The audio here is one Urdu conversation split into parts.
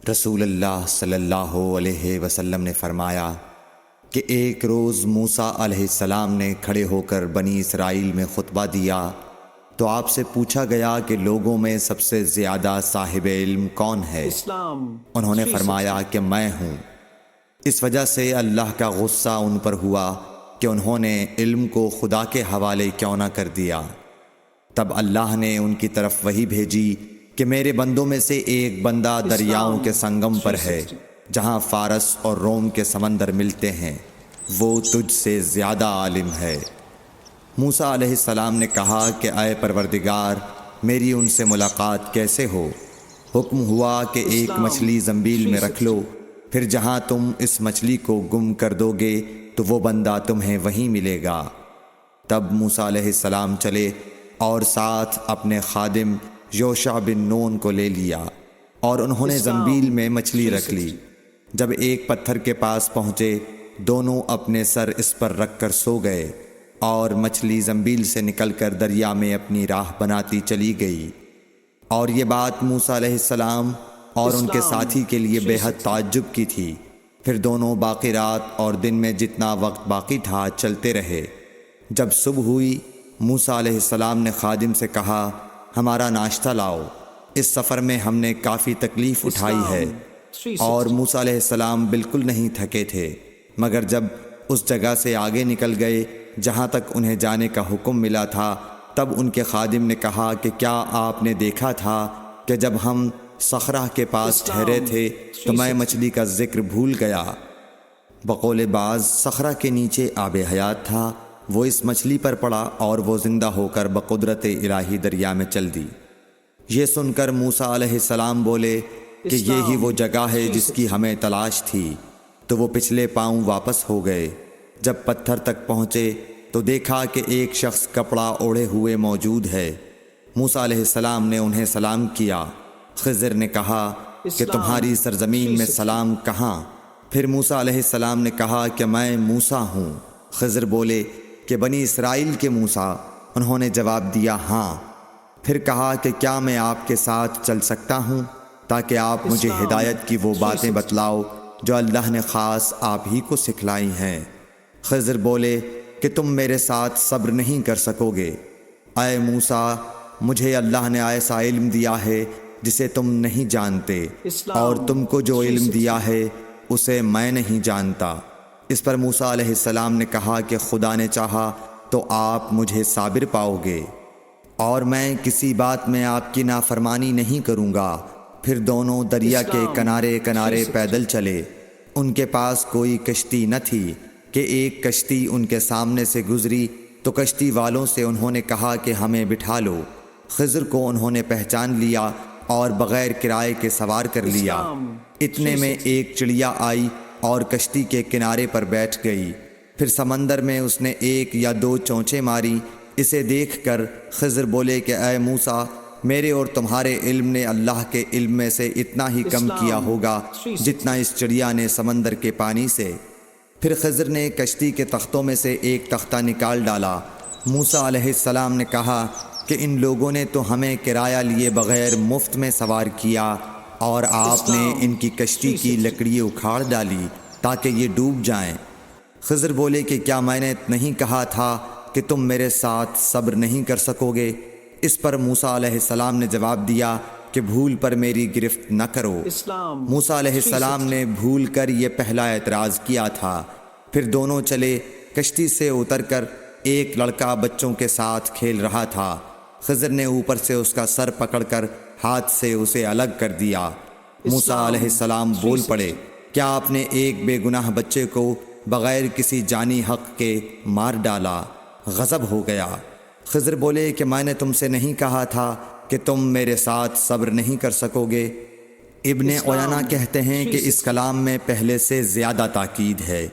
رسول اللہ صلی اللہ علیہ وسلم نے فرمایا کہ ایک روز موسیٰ علیہ السلام نے کھڑے ہو کر بنی اسرائیل میں خطبہ دیا تو آپ سے پوچھا گیا کہ لوگوں میں سب سے زیادہ صاحب علم کون ہے؟ انہوں نے فرمایا کہ میں ہوں۔ اس وجہ سے اللہ کا غصہ ان پر ہوا کہ انہوں نے علم کو خدا کے حوالے کیوں نہ کر دیا۔ تب اللہ نے ان کی طرف وحی بھیجی کہ میرے بندوں میں سے ایک بندہ دریاؤں کے سنگم پر ہے جہاں فارس اور روم کے سمندر ملتے ہیں، وہ تجھ سے زیادہ عالم ہے۔ موسیٰ علیہ السلام نے کہا کہ اے پروردگار، میری ان سے ملاقات کیسے ہو؟ حکم ہوا کہ ایک مچھلی زنبیل میں رکھ لو، پھر جہاں تم اس مچھلی کو گم کر دو گے تو وہ بندہ تمہیں وہیں ملے گا۔ تب موسیٰ علیہ السلام چلے اور ساتھ اپنے خادم یوشع بن نون کو لے لیا، اور انہوں نے زنبیل میں مچھلی رکھ لی۔ جب ایک پتھر کے پاس پہنچے، دونوں اپنے سر اس پر رکھ کر سو گئے، اور مچھلی زنبیل سے نکل کر دریا میں اپنی راہ بناتی چلی گئی۔ اور یہ بات موسیٰ علیہ السلام اور ان کے ساتھی کے لیے بے حد تعجب کی تھی۔ پھر دونوں باقی رات اور دن میں جتنا وقت باقی تھا چلتے رہے۔ جب صبح ہوئی، موسیٰ علیہ السلام نے خادم سے کہا، ہمارا ناشتہ لاؤ، اس سفر میں ہم نے کافی تکلیف اٹھائی ہے۔ اور موسیٰ علیہ السلام بالکل نہیں تھکے تھے، مگر جب اس جگہ سے آگے نکل گئے جہاں تک انہیں جانے کا حکم ملا تھا، تب ان کے خادم نے کہا کہ کیا آپ نے دیکھا تھا کہ جب ہم صخرہ کے پاس ٹھہرے تھے تو میں مچھلی کا ذکر بھول گیا؟ بقول بعض صخرہ کے نیچے آب حیات تھا، وہ اس مچھلی پر پڑا اور وہ زندہ ہو کر بقدرت الہی دریا میں چل دی۔ یہ سن کر موسیٰ علیہ السلام بولے کہ یہی وہ جگہ ہے جس کی ہمیں تلاش تھی، تو وہ پچھلے پاؤں واپس ہو گئے۔ جب پتھر تک پہنچے تو دیکھا کہ ایک شخص کپڑا اوڑھے ہوئے موجود ہے۔ موسیٰ علیہ السلام نے انہیں سلام کیا۔ خضر نے کہا کہ تمہاری سرزمین میں سلام کہاں؟ پھر موسیٰ علیہ السلام نے کہا کہ میں موسیٰ ہوں۔ خضر بولے کہ بنی اسرائیل کے موسیٰ؟ انہوں نے جواب دیا ہاں۔ پھر کہا کہ کیا میں آپ کے ساتھ چل سکتا ہوں تاکہ آپ مجھے ہدایت کی وہ باتیں بتلاؤ جو اللہ نے خاص آپ ہی کو سکھلائی ہیں؟ خضر بولے کہ تم میرے ساتھ صبر نہیں کر سکو گے۔ اے موسیٰ، مجھے اللہ نے ایسا علم دیا ہے جسے تم نہیں جانتے، اور تم کو جو علم دیا ہے اسے میں نہیں جانتا۔ اس پر موسیٰ علیہ السلام نے کہا کہ خدا نے چاہا تو آپ مجھے صابر پاؤ گے، اور میں کسی بات میں آپ کی نافرمانی نہیں کروں گا۔ پھر دونوں دریا کے کنارے کنارے پیدل چلے۔ ان کے پاس کوئی کشتی نہ تھی کہ ایک کشتی ان کے سامنے سے گزری تو کشتی والوں سے انہوں نے کہا کہ ہمیں بٹھا لو۔ خضر کو انہوں نے پہچان لیا اور بغیر کرائے کے سوار کر لیا۔ اتنے میں ایک چڑیا آئی اور کشتی کے کنارے پر بیٹھ گئی۔ پھر سمندر میں اس نے ایک یا دو چونچیں ماری۔ اسے دیکھ کر خضر بولے کہ اے موسیٰ، میرے اور تمہارے علم نے اللہ کے علم میں سے اتنا ہی کم کیا ہوگا جتنا اس چڑیا نے سمندر کے پانی سے۔ پھر خضر نے کشتی کے تختوں میں سے ایک تختہ نکال ڈالا۔ موسیٰ علیہ السلام نے کہا کہ ان لوگوں نے تو ہمیں کرایہ لیے بغیر مفت میں سوار کیا، اور آپ نے ان کی کشتی کی لکڑی اکھاڑ ڈالی تاکہ یہ ڈوب جائیں۔ خضر بولے کہ کیا میں نے نہیں کہا تھا کہ تم میرے ساتھ صبر نہیں کر سکو گے؟ اس پر موسیٰ علیہ السلام نے جواب دیا کہ بھول پر میری گرفت نہ کرو۔ موسیٰ علیہ السلام نے بھول کر یہ پہلا اعتراض کیا تھا۔ پھر دونوں چلے۔ کشتی سے اتر کر ایک لڑکا بچوں کے ساتھ کھیل رہا تھا۔ خضر نے اوپر سے اس کا سر پکڑ کر ہاتھ سے اسے الگ کر دیا۔ موسیٰ علیہ السلام بول پڑے، کیا آپ نے ایک بے گناہ بچے کو بغیر کسی جانی حق کے مار ڈالا؟ غضب ہو گیا۔ خضر بولے کہ میں نے تم سے نہیں کہا تھا کہ تم میرے ساتھ صبر نہیں کر سکو گے؟ ابن عیینہ کہتے ہیں کہ اس کلام میں پہلے سے زیادہ تاکید ہے،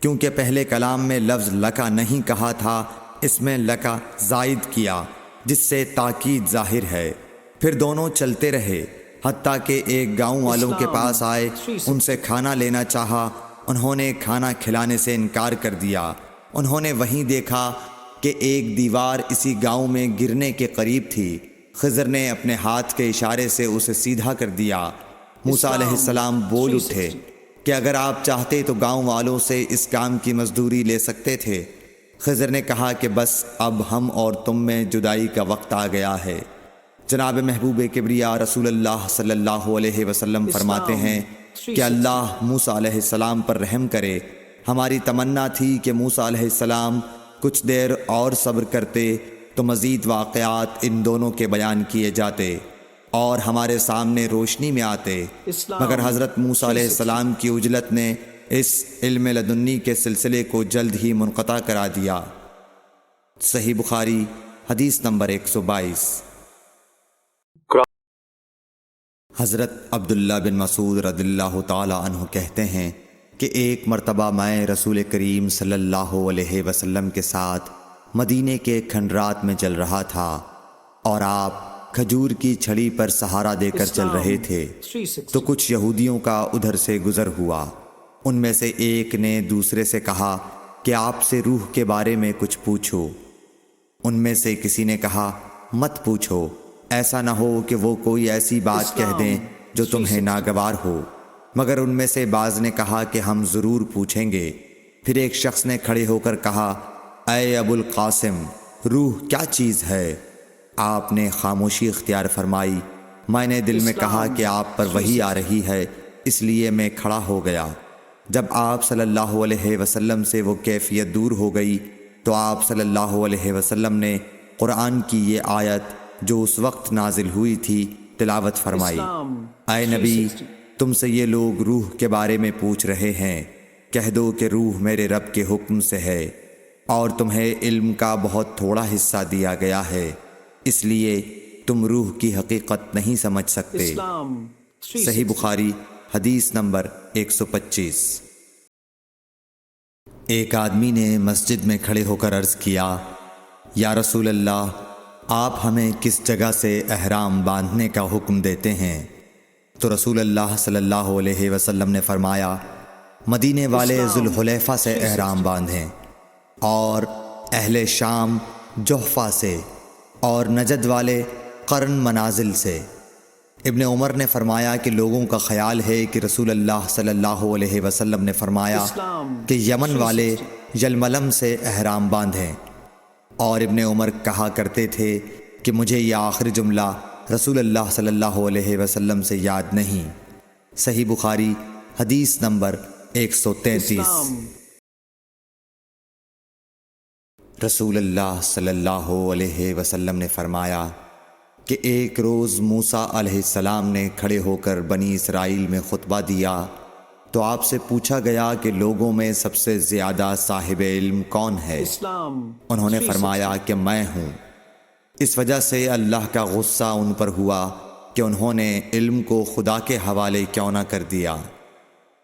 کیونکہ پہلے کلام میں لفظ لکا نہیں کہا تھا، اس میں لکا زائد کیا، جس سے تاکید ظاہر ہے۔ پھر دونوں چلتے رہے حتیٰ کہ ایک گاؤں والوں کے پاس آئے۔ ان سے کھانا لینا چاہا، انہوں نے کھانا کھلانے سے انکار کر دیا۔ انہوں نے وہیں دیکھا کہ ایک دیوار اسی گاؤں میں گرنے کے قریب تھی۔ خضر نے اپنے ہاتھ کے اشارے سے اسے سیدھا کر دیا۔ موسیٰ علیہ السلام بول اٹھے کہ اگر آپ چاہتے تو گاؤں والوں سے اس کام کی مزدوری لے سکتے تھے۔ خضر نے کہا کہ بس اب ہم اور تم میں جدائی کا وقت آ گیا ہے۔ جناب محبوب کبریا رسول اللہ صلی اللہ علیہ وسلم فرماتے ہیں کہ اللہ موسیٰ علیہ السلام پر رحم کرے۔ ہماری تمنا تھی کہ موسیٰ علیہ السلام کچھ دیر اور صبر کرتے تو مزید واقعات ان دونوں کے بیان کیے جاتے اور ہمارے سامنے روشنی میں آتے، مگر حضرت موسیٰ علیہ السلام کی عجلت نے اس علم لدنی کے سلسلے کو جلد ہی منقطع کرا دیا۔ صحیح بخاری حدیث نمبر 122۔ حضرت عبداللہ بن مسعود رضی اللہ تعالی عنہ کہتے ہیں کہ ایک مرتبہ میں رسول کریم صلی اللہ علیہ وسلم کے ساتھ مدینے کے کھنڈرات میں چل رہا تھا اور آپ کھجور کی چھڑی پر سہارا دے کر چل رہے تھے تو کچھ یہودیوں کا ادھر سے گزر ہوا۔ ان میں سے ایک نے دوسرے سے کہا کہ آپ سے روح کے بارے میں کچھ پوچھو۔ ان میں سے کسی نے کہا مت پوچھو، ایسا نہ ہو کہ وہ کوئی ایسی بات کہہ دیں جو تمہیں ناگوار ہو۔ مگر ان میں سے بعض نے کہا کہ ہم ضرور پوچھیں گے۔ پھر ایک شخص نے کھڑے ہو کر کہا اے ابو القاسم، روح کیا چیز ہے؟ آپ نے خاموشی اختیار فرمائی۔ میں نے دل میں کہا کہ آپ پر وحی آ رہی ہے، اس لیے میں کھڑا ہو گیا۔ جب آپ صلی اللہ علیہ وسلم سے وہ کیفیت دور ہو گئی تو آپ صلی اللہ علیہ وسلم نے قرآن کی یہ آیت جو اس وقت نازل ہوئی تھی تلاوت فرمائی۔ اے نبی، تم سے یہ لوگ روح کے بارے میں پوچھ رہے ہیں، کہہ دو کہ روح میرے رب کے حکم سے ہے اور تمہیں علم کا بہت تھوڑا حصہ دیا گیا ہے، اس لیے تم روح کی حقیقت نہیں سمجھ سکتے۔ صحیح بخاری حدیث نمبر 125۔ ایک آدمی نے مسجد میں کھڑے ہو کر عرض کیا یا رسول اللہ، آپ ہمیں کس جگہ سے احرام باندھنے کا حکم دیتے ہیں؟ تو رسول اللہ صلی اللہ علیہ وسلم نے فرمایا مدینے والے ذوالحلیفہ سے احرام باندھیں اور اہل شام جحفہ سے اور نجد والے قرن منازل سے۔ ابن عمر نے فرمایا کہ لوگوں کا خیال ہے کہ رسول اللہ صلی اللہ علیہ وسلم نے فرمایا کہ یمن والے یلملم سے احرام باندھیں، اور ابن عمر کہا کرتے تھے کہ مجھے یہ آخری جملہ رسول اللہ صلی اللہ علیہ وسلم سے یاد نہیں۔ صحیح بخاری حدیث نمبر 133۔ رسول اللہ صلی اللہ علیہ وسلم نے فرمایا کہ ایک روز موسیٰ علیہ السلام نے کھڑے ہو کر بنی اسرائیل میں خطبہ دیا تو آپ سے پوچھا گیا کہ لوگوں میں سب سے زیادہ صاحب علم کون ہے؟ انہوں نے فرمایا کہ میں ہوں۔ اس وجہ سے اللہ کا غصہ ان پر ہوا کہ انہوں نے علم کو خدا کے حوالے کیوں نہ کر دیا۔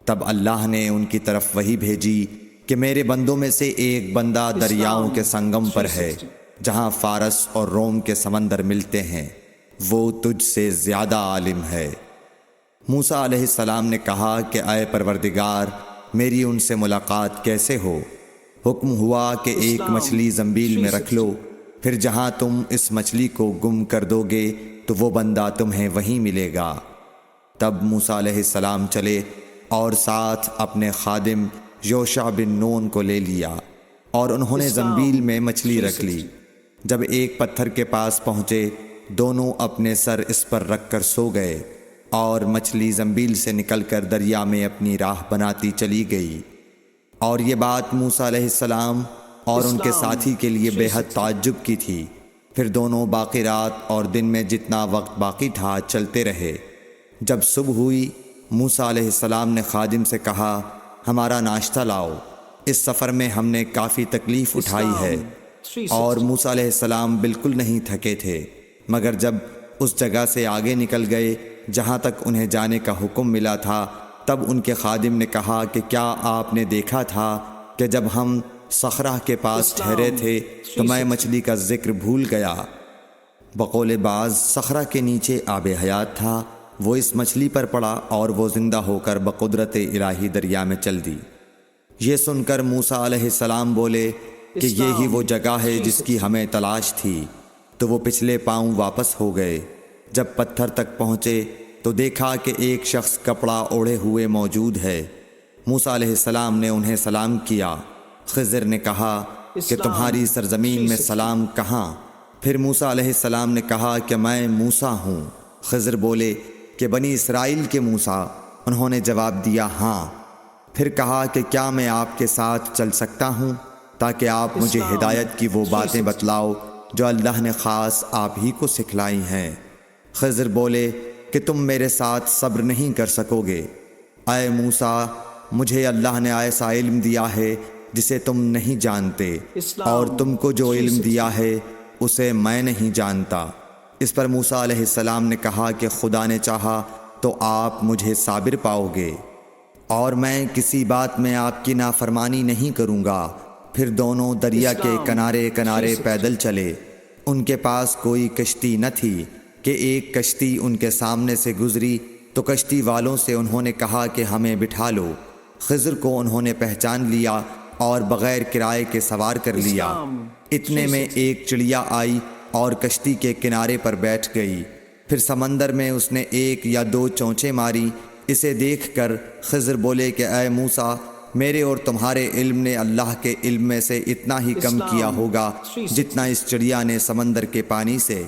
تب اللہ نے ان کی طرف وحی بھیجی کہ میرے بندوں میں سے ایک بندہ دریاؤں کے سنگم پر ہے جہاں فارس اور روم کے سمندر ملتے ہیں، وہ تجھ سے زیادہ عالم ہے۔ موسیٰ علیہ السلام نے کہا کہ اے پروردگار، میری ان سے ملاقات کیسے ہو؟ حکم ہوا کہ ایک مچھلی زنبیل میں رکھ لو، پھر جہاں تم اس مچھلی کو گم کر دو گے تو وہ بندہ تمہیں وہیں ملے گا۔ تب موسیٰ علیہ السلام چلے اور ساتھ اپنے خادم یوشع بن نون کو لے لیا اور انہوں نے زنبیل میں مچھلی رکھ لی۔ جب ایک پتھر کے پاس پہنچے، دونوں اپنے سر اس پر رکھ کر سو گئے اور مچھلی زنبیل سے نکل کر دریا میں اپنی راہ بناتی چلی گئی۔ اور یہ بات موسیٰ علیہ السلام اور ان کے ساتھی کے لیے بے حد تعجب کی تھی۔ پھر دونوں باقی رات اور دن میں جتنا وقت باقی تھا چلتے رہے۔ جب صبح ہوئی، موسیٰ علیہ السلام نے خادم سے کہا ہمارا ناشتہ لاؤ، اس سفر میں ہم نے کافی تکلیف اٹھائی ہے۔ اور موسیٰ علیہ السلام بالکل نہیں تھکے تھے، مگر جب اس جگہ سے آگے نکل گئے جہاں تک انہیں جانے کا حکم ملا تھا، تب ان کے خادم نے کہا کہ کیا آپ نے دیکھا تھا کہ جب ہم صخرہ کے پاس ٹھہرے تھے تو میں مچھلی کا ذکر بھول گیا؟ بقول بعض صخرہ کے نیچے آب حیات تھا، وہ اس مچھلی پر پڑا اور وہ زندہ ہو کر بقدرت الہی دریا میں چل دی۔ یہ سن کر موسیٰ علیہ السلام بولے کہ یہ ہی وہ جگہ ہے جس کی ہمیں تلاش تھی، تو وہ پچھلے پاؤں واپس ہو گئے۔ جب پتھر تک پہنچے تو دیکھا کہ ایک شخص کپڑا اوڑھے ہوئے موجود ہے۔ موسیٰ علیہ السلام نے انہیں سلام کیا۔ خضر نے کہا کہ تمہاری سرزمین میں سلام کہاں؟ پھر موسیٰ علیہ السلام نے کہا کہ میں موسیٰ ہوں۔ خضر بولے کہ بنی اسرائیل کے موسیٰ؟ انہوں نے جواب دیا ہاں۔ پھر کہا کہ کیا میں آپ کے ساتھ چل سکتا ہوں تاکہ آپ مجھے ہدایت کی وہ باتیں بتلاؤ جو اللہ نے خاص آپ ہی کو سکھلائی ہیں؟ خضر بولے کہ تم میرے ساتھ صبر نہیں کر سکو گے۔ اے موسیٰ، مجھے اللہ نے ایسا علم دیا ہے جسے تم نہیں جانتے، اور تم کو جو علم دیا ہے اسے میں نہیں جانتا۔ اس پر موسیٰ علیہ السلام نے کہا کہ خدا نے چاہا تو آپ مجھے صابر پاؤ گے، اور میں کسی بات میں آپ کی نافرمانی نہیں کروں گا۔ پھر دونوں دریا کے کنارے کنارے پیدل چلے۔ ان کے پاس کوئی کشتی نہ تھی کہ ایک کشتی ان کے سامنے سے گزری تو کشتی والوں سے انہوں نے کہا کہ ہمیں بٹھا لو۔ خضر کو انہوں نے پہچان لیا اور بغیر کرائے کے سوار کر لیا۔ اتنے میں ایک چڑیا آئی اور کشتی کے کنارے پر بیٹھ گئی۔ پھر سمندر میں اس نے ایک یا دو چونچیں ماری۔ اسے دیکھ کر خضر بولے کہ اے موسیٰ، میرے اور تمہارے علم نے اللہ کے علم میں سے اتنا ہی کم کیا ہوگا جتنا اس چڑیا نے سمندر کے پانی سے۔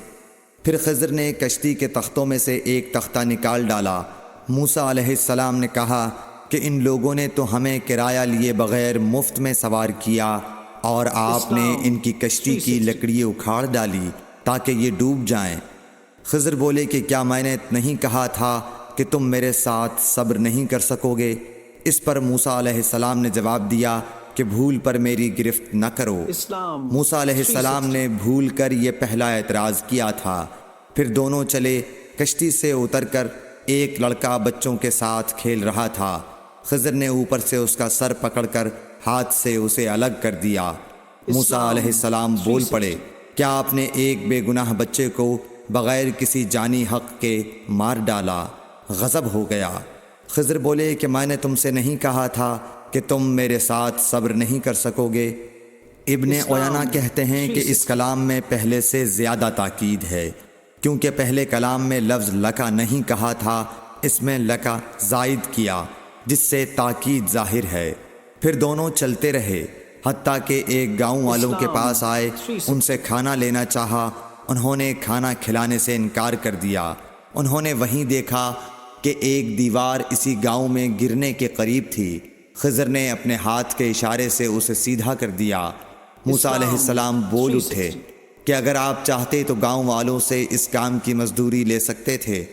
پھر خضر نے کشتی کے تختوں میں سے ایک تختہ نکال ڈالا۔ موسیٰ علیہ السلام نے کہا کہ ان لوگوں نے تو ہمیں کرایہ لیے بغیر مفت میں سوار کیا، اور آپ نے ان کی کشتی کی لکڑی اکھاڑ ڈالی تاکہ یہ ڈوب جائیں۔ خضر بولے کہ کیا میں نے نہیں کہا تھا کہ تم میرے ساتھ صبر نہیں کر سکو گے؟ اس پر موسیٰ علیہ السلام نے جواب دیا کہ بھول پر میری گرفت نہ کرو۔ موسیٰ علیہ السلام نے بھول کر یہ پہلا اعتراض کیا تھا۔ پھر دونوں چلے۔ کشتی سے اتر کر ایک لڑکا بچوں کے ساتھ کھیل رہا تھا۔ خضر نے اوپر سے اس کا سر پکڑ کر ہاتھ سے اسے الگ کر دیا۔ موسیٰ علیہ السلام بول پڑے، کیا آپ نے ایک بے گناہ بچے کو بغیر کسی جانی حق کے مار ڈالا؟ غضب ہو گیا۔ خضر بولے کہ میں نے تم سے نہیں کہا تھا کہ تم میرے ساتھ صبر نہیں کر سکو گے؟ ابن عیینہ کہتے ہیں کہ اس کلام میں پہلے سے زیادہ تاکید ہے، کیونکہ پہلے کلام میں لفظ لکا نہیں کہا تھا، اس میں لکا زائد کیا، جس سے تاکید ظاہر ہے۔ پھر دونوں چلتے رہے حتیٰ کہ ایک گاؤں والوں کے پاس آئے۔ ان سے کھانا لینا چاہا، انہوں نے کھانا کھلانے سے انکار کر دیا۔ انہوں نے وہیں دیکھا کہ ایک دیوار اسی گاؤں میں گرنے کے قریب تھی۔ خضر نے اپنے ہاتھ کے اشارے سے اسے سیدھا کر دیا۔ موسیٰ علیہ السلام بول اٹھے کہ اگر آپ چاہتے تو گاؤں والوں سے اس کام کی مزدوری لے سکتے تھے۔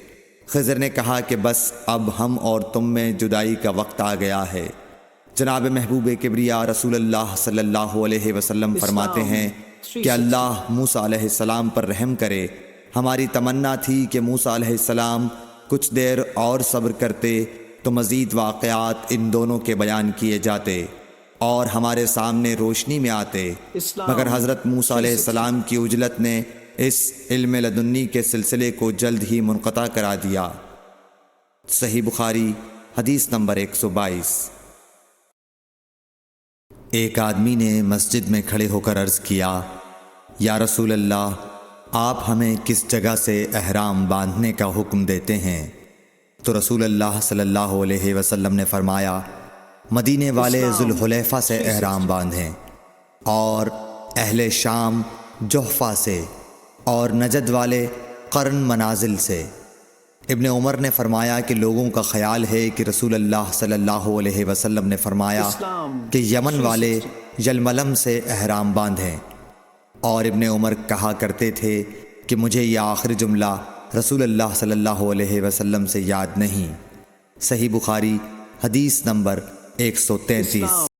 خضر نے کہا کہ بس اب ہم اور تم میں جدائی کا وقت آ گیا ہے۔ جناب محبوب کبریا رسول اللہ صلی اللہ علیہ وسلم فرماتے ہیں کہ اللہ موسیٰ علیہ السلام پر رحم کرے۔ ہماری تمنا تھی کہ موسیٰ علیہ السلام کچھ دیر اور صبر کرتے تو مزید واقعات ان دونوں کے بیان کیے جاتے اور ہمارے سامنے روشنی میں آتے، مگر حضرت موسیٰ علیہ السلام کی عجلت نے اس علم لدنی کے سلسلے کو جلد ہی منقطع کرا دیا۔ صحیح بخاری حدیث نمبر 122۔ ایک آدمی نے مسجد میں کھڑے ہو کر عرض کیا، یا رسول اللہ، آپ ہمیں کس جگہ سے احرام باندھنے کا حکم دیتے ہیں؟ تو رسول اللہ صلی اللہ علیہ وسلم نے فرمایا، مدینے والے ذوالحلیفہ سے احرام باندھیں، اور اہل شام جحفہ سے، اور نجد والے قرن منازل سے۔ ابن عمر نے فرمایا کہ لوگوں کا خیال ہے کہ رسول اللہ صلی اللہ علیہ وسلم نے فرمایا کہ یمن والے یلملم سے احرام باندھیں، اور ابن عمر کہا کرتے تھے کہ مجھے یہ آخری جملہ رسول اللہ صلی اللہ علیہ وسلم سے یاد نہیں۔ صحیح بخاری حدیث نمبر 133۔